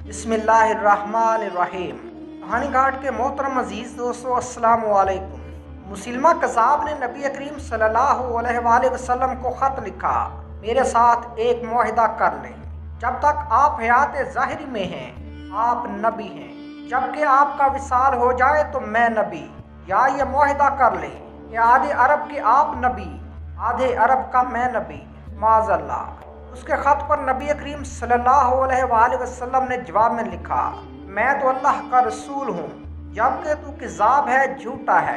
बिस्मिल्लाहिर्रहमानिर्रहीम। कहानी घाट के मोहतरम अजीज़ दोस्तों, अस्सलाम वालेकुम। मुसलमा कज़ाब ने नबी करीम सल्लल्लाहु अलैहि वसल्लम को ख़त लिखा, मेरे साथ एक मुआहिदा कर लें। जब तक आप हयात ज़ाहिरी में हैं आप नबी हैं, जबकि आपका विसाल हो जाए तो मैं नबी। या ये मुआहिदा कर लें कि आधे अरब के आप नबी, आधे अरब का मैं नबी। माज़अल्लाह। उसके ख़त पर नबी करीम सल्लल्लाहु अलैहि वसल्लम ने जवाब में लिखा, मैं तो अल्लाह का रसूल हूँ, जबकि तू किज़ाब है, झूठा है।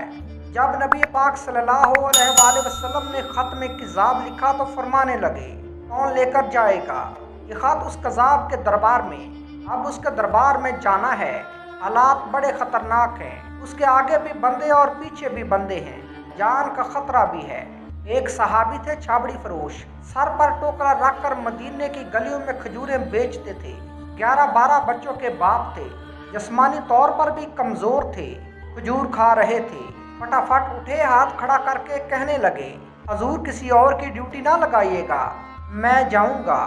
जब नबी पाक सल्लल्लाहु अलैहि वसल्लम ने ख़त में किज़ाब लिखा तो फरमाने लगे, कौन लेकर जाएगा ये ख़त उस कज़ाब के दरबार में। अब उसके दरबार में जाना है, हालात बड़े ख़तरनाक हैं, उसके आगे भी बंदे और पीछे भी बंदे हैं, जान का ख़तरा भी है। एक सहाबी थे छाबड़ी फरोश, सर पर टोकरा रखकर मदीने की गलियों में खजूरें बेचते थे। 11-12 बच्चों के बाप थे, जिस्मानी तौर पर भी कमज़ोर थे, खजूर खा रहे थे। फटाफट उठे, हाथ खड़ा करके कहने लगे, हजूर किसी और की ड्यूटी ना लगाइएगा, मैं जाऊंगा।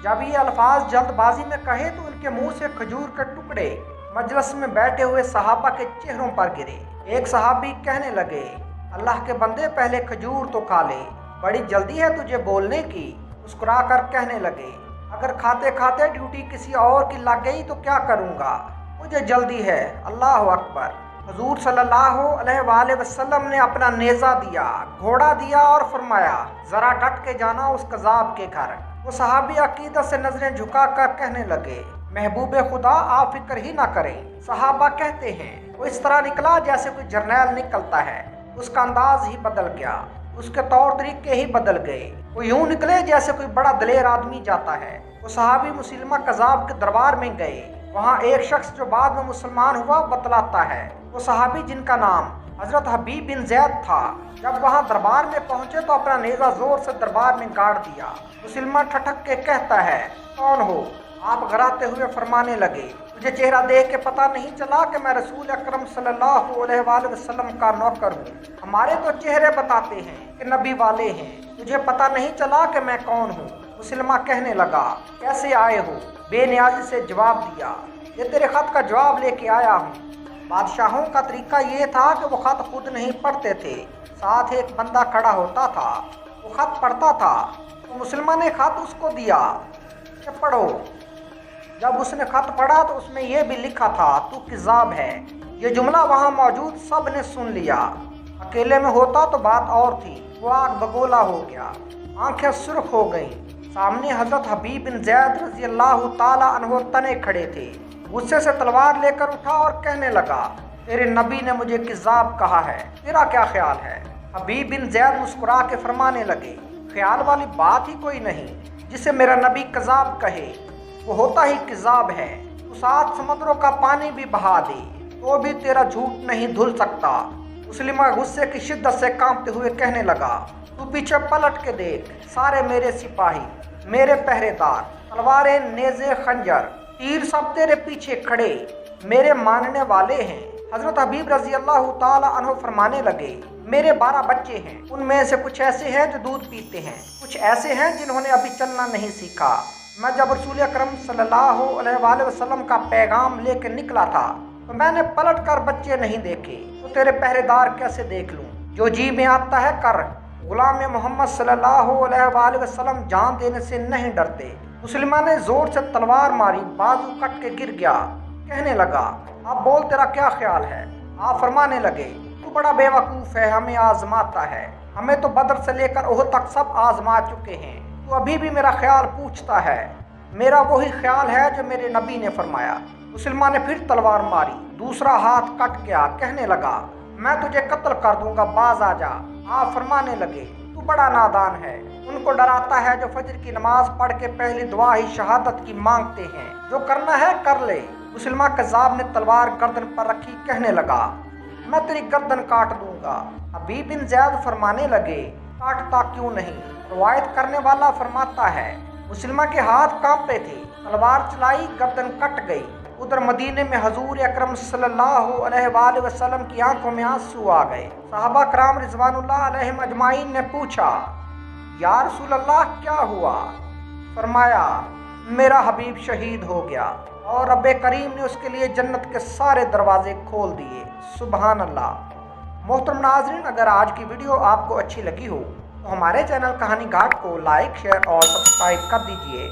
जब ये अल्फाज जल्दबाजी में कहे तो उनके मुंह से खजूर के टुकड़े मजलिस में बैठे हुए सहाबा के चेहरों पर गिरे। एक सहाबी कहने लगे, अल्लाह के बंदे पहले खजूर तो खा ले, बड़ी जल्दी है तुझे बोलने की। मुस्कुरा कर कहने लगे, अगर खाते खाते ड्यूटी किसी और की लग गई तो क्या करूँगा, मुझे जल्दी है। अल्लाह अकबर। हुजूर सल्लल्लाहु अलैहि वसल्लम ने अपना नेज़ा दिया, घोड़ा दिया और फरमाया, ज़रा डट के जाना उस कज़ाब के घर। वो सहाबी अकीदत से नजरें झुका कर कहने लगे, महबूब खुदा आप फिक्र ही ना करें। सहाबा कहते हैं, वो इस तरह निकला जैसे कोई जर्नैल निकलता है, उसका अंदाज ही बदल गया, उसके तौर तरीके ही बदल गए। वो यूं निकले जैसे कोई बड़ा दलेर आदमी जाता है। वो सहाबी मुसलमा कज़ाब के दरबार में गए। वहाँ एक शख्स जो बाद में मुसलमान हुआ बतलाता है, वो सहाबी जिनका नाम हजरत हबीब बिन ज़ैद था, जब वहाँ दरबार में पहुँचे तो अपना नेज़ा जोर से दरबार में गाड़ दिया। मुसलमान ठठक के कहता है, कौन हो आप? घराते हुए फरमाने लगे, तुझे चेहरा देख के पता नहीं चला कि मैं रसूल अकरम सल्लल्लाहु अलैहि वसल्लम का नौकर हूँ? हमारे तो चेहरे बताते हैं कि नबी वाले हैं, तुझे पता नहीं चला कि मैं कौन हूँ? मुसलमान कहने लगा, कैसे आए हो? बेनियाजी से जवाब दिया, ये तेरे ख़त का जवाब लेके आया हूँ। बादशाहों का तरीका ये था कि वो ख़त खुद नहीं पढ़ते थे, साथ एक बंदा खड़ा होता था, वो ख़त पढ़ता था। तो मुसलमान ने ख़त उसको दिया कि पढ़ो। जब उसने ख़त पढ़ा तो उसमें यह भी लिखा था, तू किज़ाब है। ये जुमला वहाँ मौजूद सब ने सुन लिया। अकेले में होता तो बात और थी, वो आग बगोला हो गया, आंखें सुर्ख हो गईं। सामने हज़रत हबीब बिन ज़ैद रज़ी अल्लाह ताला अन्हु तने खड़े थे। गुस्से से तलवार लेकर उठा और कहने लगा, तेरे नबी ने मुझे किज़ाब कहा है, तेरा क्या ख्याल है? हबीब बिन ज़ैद मुस्कुरा के फरमाने लगे, ख्याल वाली बात ही कोई नहीं, जिसे मेरा नबी कज़ाब कहे वो होता ही किज़ाब है। तू 7 समुद्रों का पानी भी बहा दे तो भी तेरा झूठ नहीं धुल सकता। मुसलिमा गुस्से की शिद्दत से कांपते हुए कहने लगा, तू पीछे पलट के देख, सारे मेरे सिपाही, मेरे पहरेदार, तलवारें, नेज़े, खंजर, तीर सब तेरे पीछे खड़े, मेरे मानने वाले हैं। हजरत हबीब रजी अल्लाह ताला अन्हु फरमाने लगे, मेरे 12 बच्चे हैं, उनमें से कुछ ऐसे हैं जो दूध पीते हैं, कुछ ऐसे हैं जिन्होंने अभी चलना नहीं सीखा। मैं जब रसूल अकरम सल्लल्लाहु अलैहि वसल्लम का पैगाम लेकर निकला था तो मैंने पलट कर बच्चे नहीं देखे, तो तेरे पहरेदार कैसे देख लूँ? जो जी में आता है कर। गुलाम मोहम्मद सल्लल्लाहु अलैहि वसल्लम जान देने से नहीं डरते। मुसलमान ने जोर से तलवार मारी, बाजू कट के गिर गया। कहने लगा, अब बोल तेरा क्या ख्याल है? आप फरमाने लगे, तू बड़ा बेवकूफ़ है, हमें आजमाता है, हमें तो बदर से लेकर ओहद तक सब आजमा चुके हैं, तो अभी भी मेरा ख्याल पूछता है। मेरा वही ख्याल है जो मेरे नबी ने फरमाया। मुसलमान ने फिर तलवार मारी, दूसरा हाथ कट गया। कहने लगा, मैं तुझे कत्ल कर दूंगा, बाज आ जा। आप फरमाने लगे, तू बड़ा नादान है, उनको डराता है जो फजर की नमाज पढ़ के पहली दुआ ही शहादत की मांगते हैं, जो करना है कर ले। मुसलमान कज़ाब ने तलवार गर्दन पर रखी, कहने लगा, मैं तेरी गर्दन काट दूंगा। हबीब बिन ज़ैद फरमाने लगे, काटता क्यों नहीं? रवायत करने वाला फरमाता है, मुसलमान के हाथ कांपते थे, तलवार चलाई, गर्दन कट गई। उधर मदीने में हजूर अकरम सल्लल्लाहु अलैहि वसल्लम की आंखों में आंसू आ गए। सहाबा कराम रिज़वानुल्लाह अलैहिम अजमाइन ने पूछा, या रसूल अल्लाह क्या हुआ? फरमाया, मेरा हबीब शहीद हो गया। اور رب کریم نے اس کے لیے جنت کے سارے دروازے کھول دیے۔ سبحان اللہ۔ محترم ناظرین، اگر آج کی ویڈیو آپ کو اچھی لگی ہو تو ہمارے چینل کہانی گھاٹ کو لائک، شیئر اور سبسکرائب کر دیجئے۔